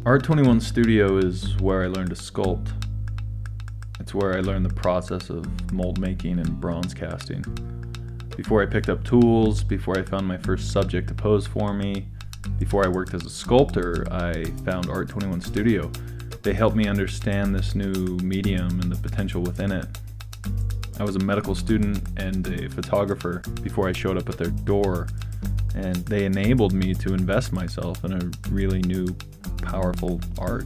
Art21Studio is where I learned to sculpt. It's where I learned the process of mold making and bronze casting. Before I picked up tools, before I found my first subject to pose for me, before I worked as a sculptor, I found Art21Studio. They helped me understand this new medium and the potential within it. I was a medical student and a photographer before I showed up at their door, and they enabled me to invest myself in a really new, powerful art.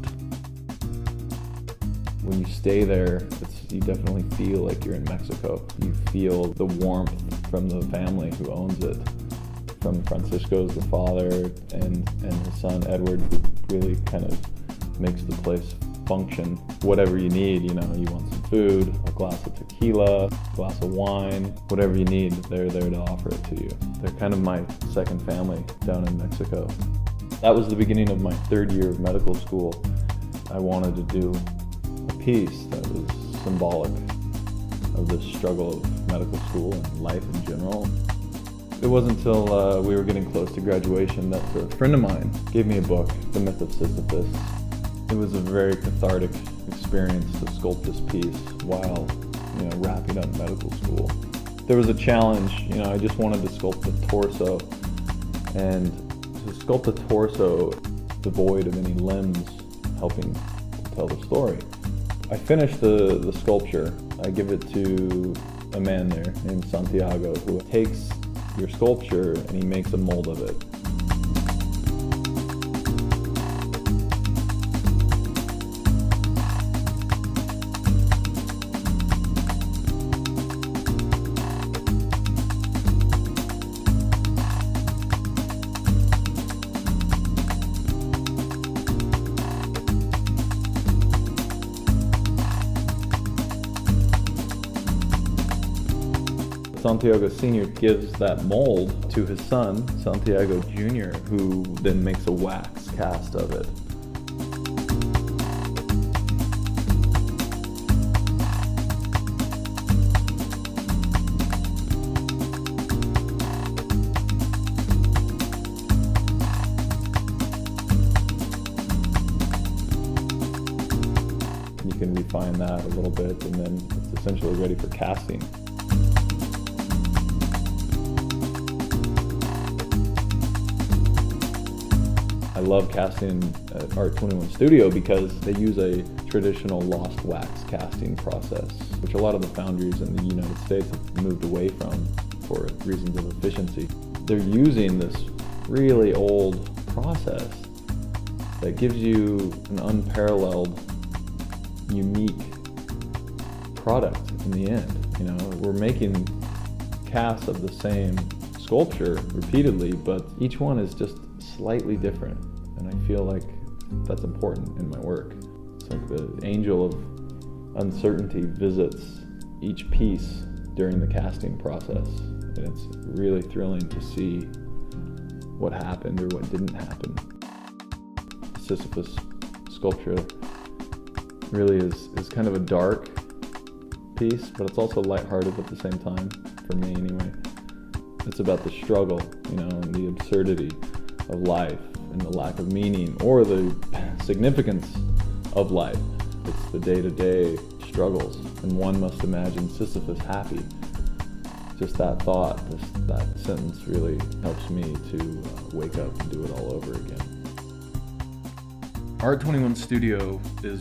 When you stay there, you definitely feel like you're in Mexico. You feel the warmth from the family who owns it. From Francisco's the father and his son Edward, who really kind of makes the place function. Whatever you need, you want some food, a glass of tequila, a glass of wine, whatever you need, they're there to offer it to you. They're kind of my second family down in Mexico. That was the beginning of my third year of medical school. I wanted to do a piece that was symbolic of the struggle of medical school and life in general. It wasn't until we were getting close to graduation that a friend of mine gave me a book, The Myth of Sisyphus. It was a very cathartic experience to sculpt this piece while, wrapping up medical school. There was a challenge, I just wanted to sculpt the torso, and to sculpt the torso devoid of any limbs helping to tell the story. I finished the sculpture. I give it to a man there named Santiago, who takes your sculpture and he makes a mold of it. Santiago Sr. gives that mold to his son, Santiago Jr., who then makes a wax cast of it. You can refine that a little bit, and then it's essentially ready for casting. I love casting at Art21Studio because they use a traditional lost wax casting process, which a lot of the foundries in the United States have moved away from for reasons of efficiency. They're using this really old process that gives you an unparalleled, unique product in the end. We're making casts of the same sculpture repeatedly, but each one is just slightly different, and I feel like that's important in my work. It's like the angel of uncertainty visits each piece during the casting process, and it's really thrilling to see what happened or what didn't happen. The Sisyphus sculpture really is kind of a dark piece, but it's also lighthearted at the same time, for me anyway. It's about the struggle, and the absurdity of life and the lack of meaning or the significance of life. It's the day-to-day struggles, and one must imagine Sisyphus happy. Just that thought, that sentence really helps me to wake up and do it all over again. Art21Studio is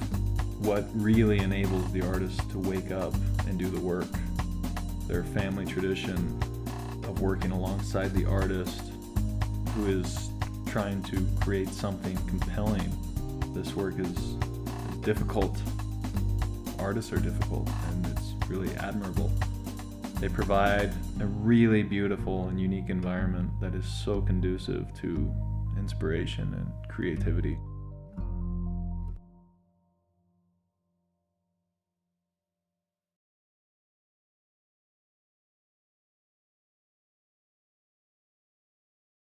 what really enables the artist to wake up and do the work. Their family tradition of working alongside the artist who is trying to create something compelling. This work is difficult. Artists are difficult, and it's really admirable. They provide a really beautiful and unique environment that is so conducive to inspiration and creativity.